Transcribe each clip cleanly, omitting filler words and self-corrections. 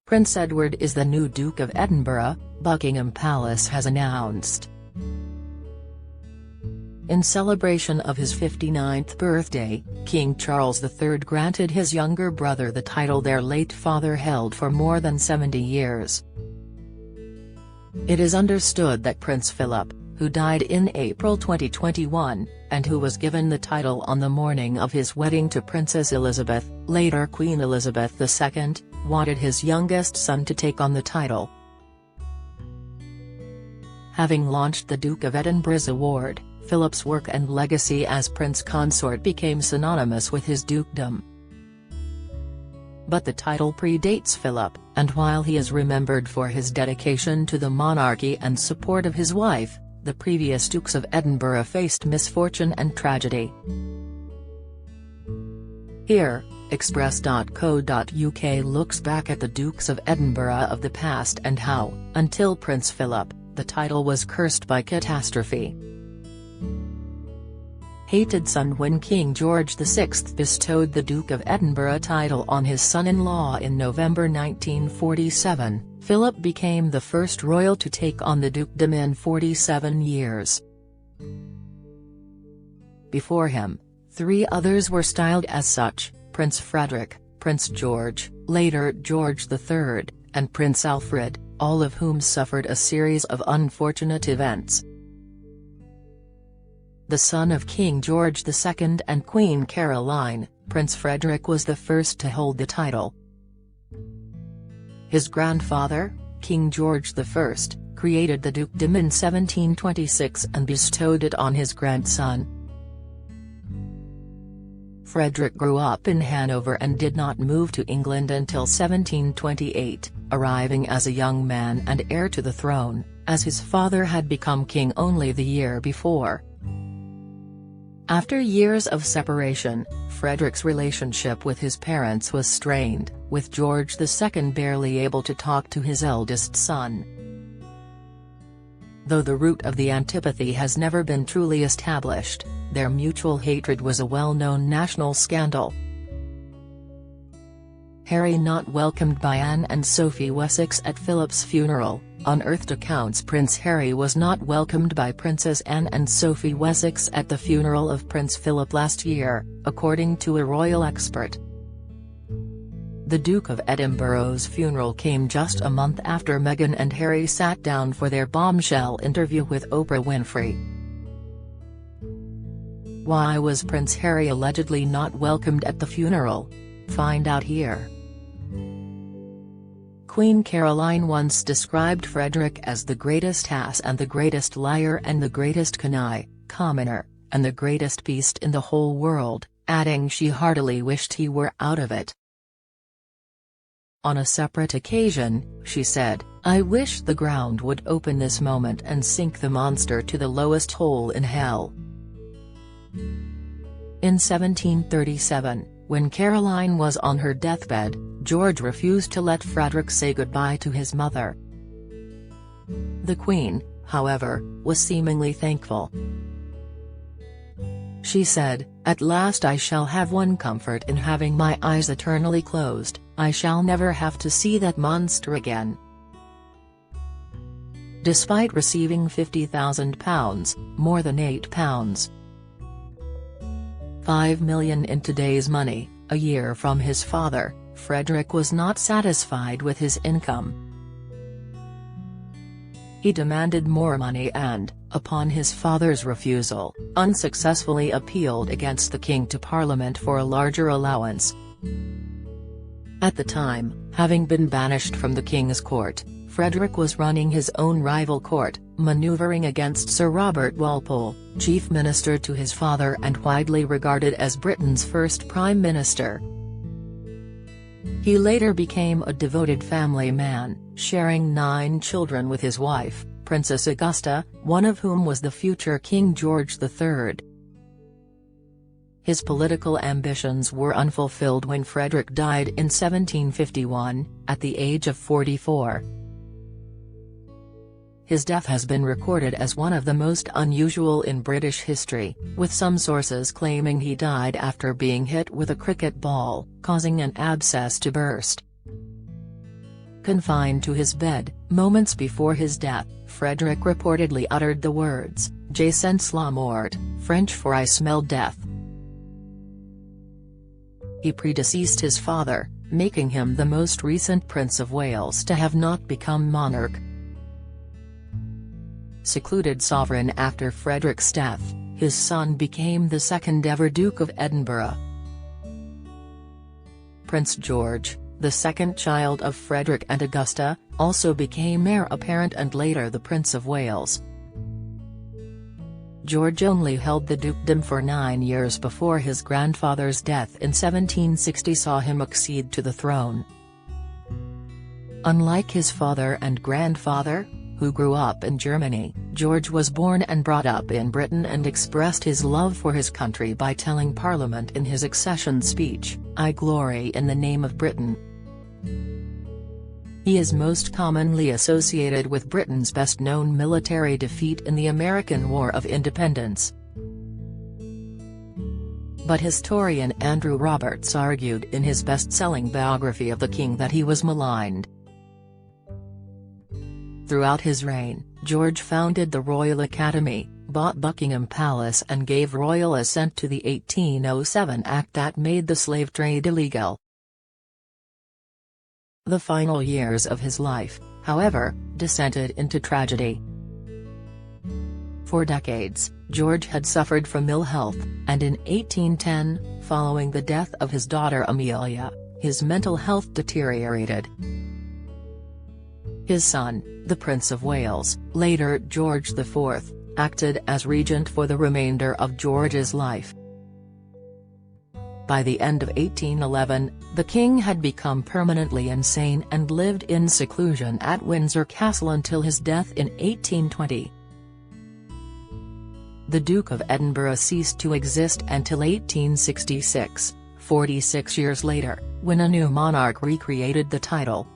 Prince Edward is the new Duke of Edinburgh, Buckingham Palace has announced. In celebration of his 59th birthday, King Charles III granted his younger brother the title their late father held for more than 70 years. It is understood that Prince Philip, who died in April 2021, and who was given the title on the morning of his wedding to Princess Elizabeth, later Queen Elizabeth II, wanted his youngest son to take on the title. Having launched the Duke of Edinburgh's award, Philip's work and legacy as Prince Consort became synonymous with his dukedom. But the title predates Philip, and while he is remembered for his dedication to the monarchy and support of his wife, the previous Dukes of Edinburgh faced misfortune and tragedy. Here, Express.co.uk looks back at the Dukes of Edinburgh of the past and how, until Prince Philip, the title was cursed by catastrophe. Hated son. When King George VI bestowed the Duke of Edinburgh title on his son-in-law in November 1947, Philip became the first royal to take on the dukedom in 47 years. Before him, 3 others were styled as such: Prince Frederick, Prince George, later George III, and Prince Alfred, all of whom suffered a series of unfortunate events. The son of King George II and Queen Caroline, Prince Frederick was the first to hold the title. His grandfather, King George I, created the dukedom in 1726 and bestowed it on his grandson. Frederick grew up in Hanover and did not move to England until 1728, arriving as a young man and heir to the throne, as his father had become king only the year before. After years of separation, Frederick's relationship with his parents was strained, with George II barely able to talk to his eldest son. Though the root of the antipathy has never been truly established, their mutual hatred was a well-known national scandal. Harry not welcomed by Anne and Sophie Wessex at Philip's funeral. Unearthed accounts: Prince Harry was not welcomed by Princess Anne and Sophie Wessex at the funeral of Prince Philip last year, according to a royal expert. The Duke of Edinburgh's funeral came just a month after Meghan and Harry sat down for their bombshell interview with Oprah Winfrey. Why was Prince Harry allegedly not welcomed at the funeral? Find out here. Queen Caroline once described Frederick as the greatest ass and the greatest liar and the greatest commoner, and the greatest beast in the whole world, adding she heartily wished he were out of it. On a separate occasion, she said, "I wish the ground would open this moment and sink the monster to the lowest hole in hell." In 1737, when Caroline was on her deathbed, George refused to let Frederick say goodbye to his mother. The Queen, however, was seemingly thankful. She said, "At last I shall have one comfort in having my eyes eternally closed, I shall never have to see that monster again." Despite receiving £50,000, more than £8.5 million in today's money, a year from his father, Frederick was not satisfied with his income. He demanded more money and, upon his father's refusal, unsuccessfully appealed against the king to Parliament for a larger allowance. At the time, having been banished from the king's court, Frederick was running his own rival court, manoeuvring against Sir Robert Walpole, chief minister to his father and widely regarded as Britain's first prime minister. He later became a devoted family man, sharing 9 children with his wife, Princess Augusta, one of whom was the future King George III. His political ambitions were unfulfilled when Frederick died in 1751, at the age of 44. His death has been recorded as one of the most unusual in British history, with some sources claiming he died after being hit with a cricket ball, causing an abscess to burst. confined to his bed. Moments before his death, Frederick reportedly uttered the words, "Je sens la mort," French for "I smell death." He predeceased his father, making him the most recent Prince of Wales to have not become monarch. Secluded sovereign after Frederick's death, his son became the second-ever Duke of Edinburgh. Prince George, the second child of Frederick and Augusta, also became heir apparent and later the Prince of Wales. George only held the dukedom for 9 years before his grandfather's death in 1760 saw him accede to the throne. Unlike his father and grandfather, who grew up in Germany, George was born and brought up in Britain and expressed his love for his country by telling Parliament in his accession speech, "I glory in the name of Britain." He is most commonly associated with Britain's best-known military defeat in the American War of Independence. But historian Andrew Roberts argued in his best-selling biography of the king that he was maligned. Throughout his reign, George founded the Royal Academy, bought Buckingham Palace and gave royal assent to the 1807 Act that made the slave trade illegal. The final years of his life, however, descended into tragedy. For decades, George had suffered from ill health, and in 1810, following the death of his daughter Amelia, his mental health deteriorated. His son, the Prince of Wales, later George IV, acted as regent for the remainder of George's life. By the end of 1811, the king had become permanently insane and lived in seclusion at Windsor Castle until his death in 1820. The Duke of Edinburgh ceased to exist until 1866, 46 years later, when a new monarch recreated the title.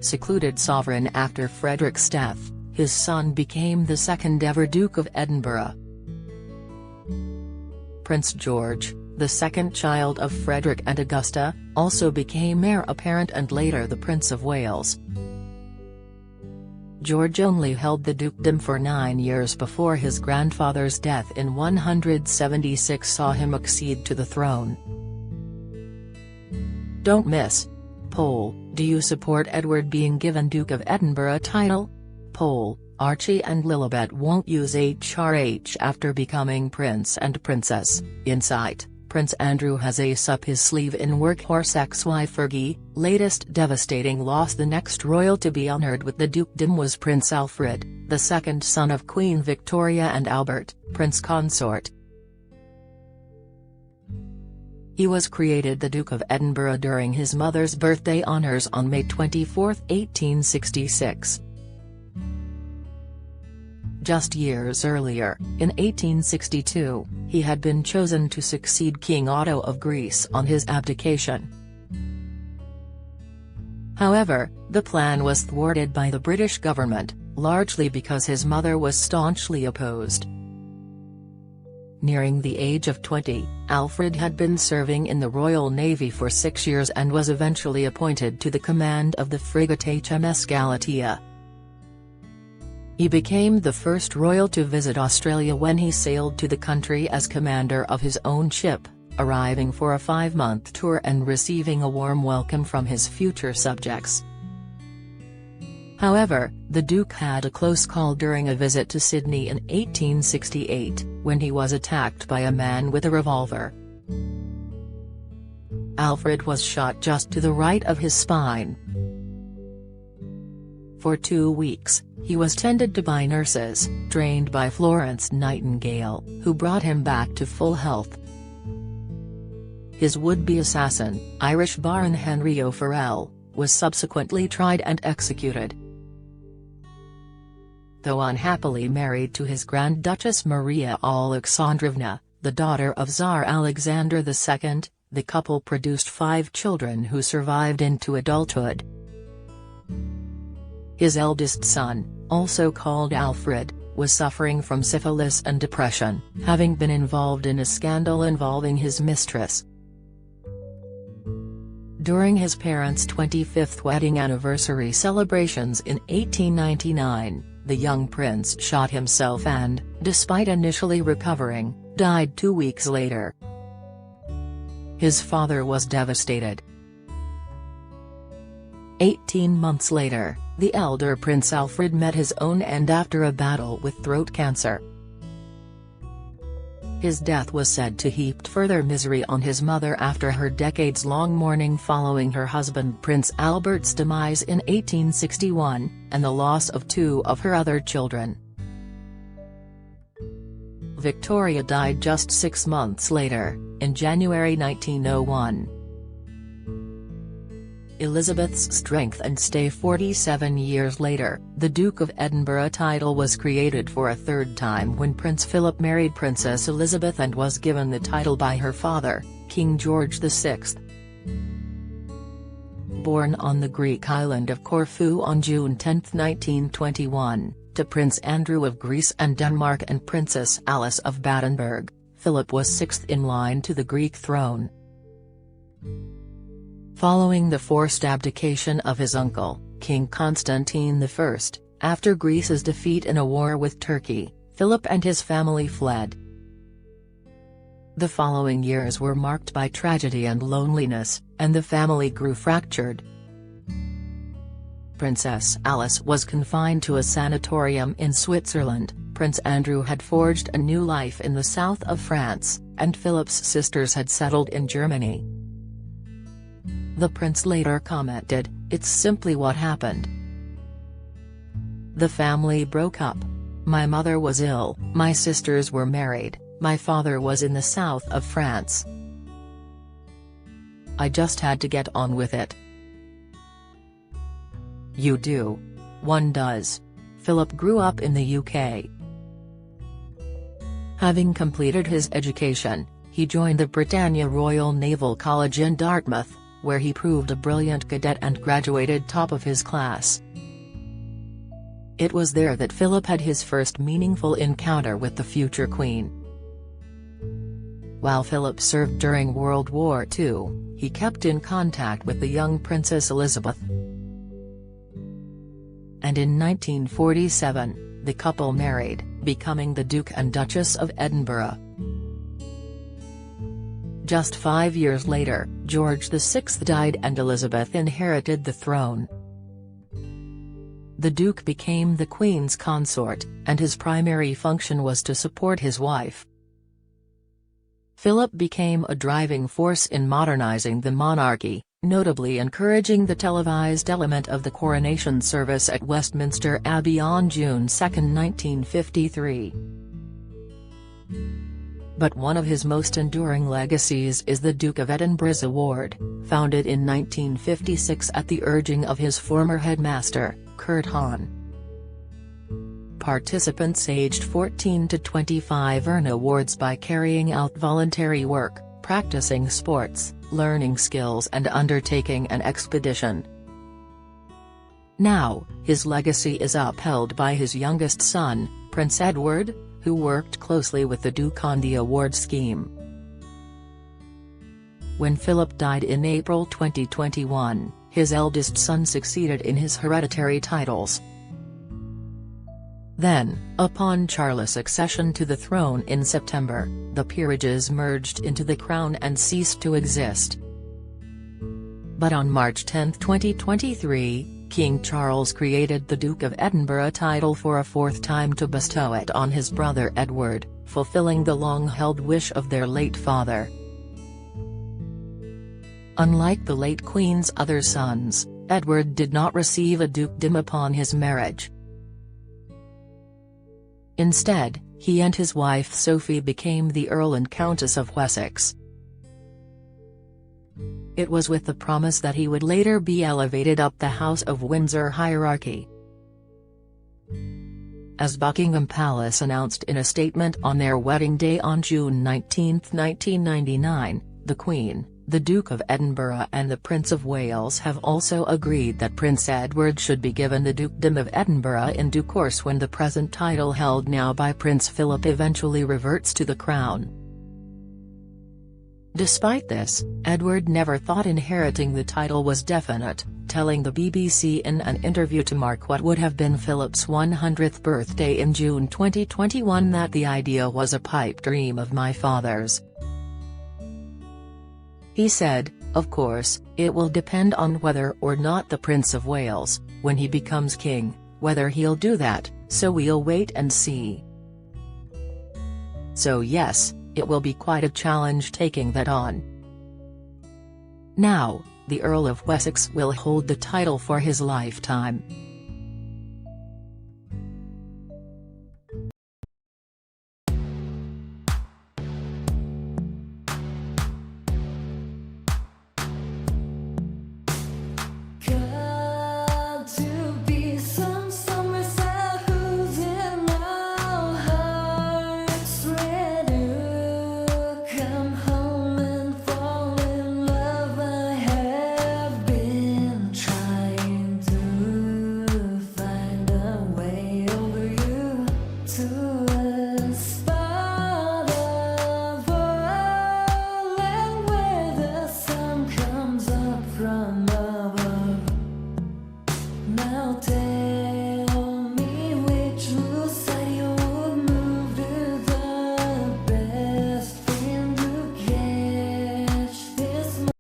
Secluded sovereign after Frederick's death, his son became the second-ever Duke of Edinburgh. Prince George, the second child of Frederick and Augusta, also became heir apparent and later the Prince of Wales. George only held the dukedom for 9 years before his grandfather's death in 176 saw him accede to the throne. Don't miss. Poll: do you support Edward being given Duke of Edinburgh title? Poll: Archie and Lilibet won't use HRH after becoming Prince and Princess. Insight: Prince Andrew has ace up his sleeve in workhorse ex-wife Fergie. Latest devastating loss: the next royal to be honoured with the dukedom was Prince Alfred, the second son of Queen Victoria and Albert, Prince Consort. He was created the Duke of Edinburgh during his mother's birthday honours on May 24, 1866. Just years earlier, in 1862, he had been chosen to succeed King Otto of Greece on his abdication. However, the plan was thwarted by the British government, largely because his mother was staunchly opposed. Nearing the age of 20, Alfred had been serving in the Royal Navy for 6 years and was eventually appointed to the command of the frigate HMS Galatea. He became the first royal to visit Australia when he sailed to the country as commander of his own ship, arriving for a 5-month tour and receiving a warm welcome from his future subjects. However, the Duke had a close call during a visit to Sydney in 1868, when he was attacked by a man with a revolver. Alfred was shot just to the right of his spine. For 2 weeks, he was tended to by nurses, trained by Florence Nightingale, who brought him back to full health. His would-be assassin, Irish Baron Henry O'Farrell, was subsequently tried and executed. Though unhappily married to his Grand Duchess Maria Alexandrovna, the daughter of Tsar Alexander II, the couple produced 5 children who survived into adulthood. His eldest son, also called Alfred, was suffering from syphilis and depression, having been involved in a scandal involving his mistress. During his parents' 25th wedding anniversary celebrations in 1899, the young prince shot himself and, despite initially recovering, died 2 weeks later. His father was devastated. 18 months later, the elder Prince Alfred met his own end after a battle with throat cancer. His death was said to heap further misery on his mother after her decades-long mourning following her husband Prince Albert's demise in 1861, and the loss of 2 of her other children. Victoria died just 6 months later, in January 1901. Elizabeth's strength and stay. 47 years later, the Duke of Edinburgh title was created for a third time when Prince Philip married Princess Elizabeth and was given the title by her father, King George VI. Born on the Greek island of Corfu on June 10, 1921, to Prince Andrew of Greece and Denmark and Princess Alice of Battenberg, Philip was 6th in line to the Greek throne. Following the forced abdication of his uncle, King Constantine I, after Greece's defeat in a war with Turkey, Philip and his family fled. The following years were marked by tragedy and loneliness, and the family grew fractured. Princess Alice was confined to a sanatorium in Switzerland, Prince Andrew had forged a new life in the south of France, and Philip's sisters had settled in Germany. The prince later commented, "It's simply what happened. The family broke up. My mother was ill, my sisters were married, my father was in the south of France. I just had to get on with it." You do. One does. Philip grew up in the UK. Having completed his education, he joined the Britannia Royal Naval College in Dartmouth, where he proved a brilliant cadet and graduated top of his class. It was there that Philip had his first meaningful encounter with the future Queen. While Philip served during World War II, he kept in contact with the young Princess Elizabeth. And in 1947, the couple married, becoming the Duke and Duchess of Edinburgh. Just 5 years later, George VI died and Elizabeth inherited the throne. The Duke became the Queen's consort, and his primary function was to support his wife. Philip became a driving force in modernizing the monarchy, notably encouraging the televised element of the coronation service at Westminster Abbey on June 2, 1953. But one of his most enduring legacies is the Duke of Edinburgh's Award, founded in 1956 at the urging of his former headmaster, Kurt Hahn. Participants aged 14 to 25 earn awards by carrying out voluntary work, practicing sports, learning skills and undertaking an expedition. Now, his legacy is upheld by his youngest son, Prince Edward, who worked closely with the Duke on the award scheme. When Philip died in April 2021, his eldest son succeeded in his hereditary titles. Then, upon Charles' accession to the throne in September, the peerages merged into the crown and ceased to exist. But on March 10, 2023, King Charles created the Duke of Edinburgh title for a fourth time to bestow it on his brother Edward, fulfilling the long-held wish of their late father. Unlike the late Queen's other sons, Edward did not receive a dukedom upon his marriage. Instead, he and his wife Sophie became the Earl and Countess of Wessex. It was with the promise that he would later be elevated up the House of Windsor hierarchy. As Buckingham Palace announced in a statement on their wedding day on June 19, 1999, the Queen, the Duke of Edinburgh and the Prince of Wales have also agreed that Prince Edward should be given the Dukedom of Edinburgh in due course when the present title held now by Prince Philip eventually reverts to the Crown. Despite this, Edward never thought inheriting the title was definite, telling the BBC in an interview to mark what would have been Philip's 100th birthday in June 2021 that the idea was a pipe dream of my father's. He said, "Of course, it will depend on whether or not the Prince of Wales, when he becomes king, whether he'll do that, so we'll wait and see." So yes, it will be quite a challenge taking that on. Now, the Earl of Wessex will hold the title for his lifetime.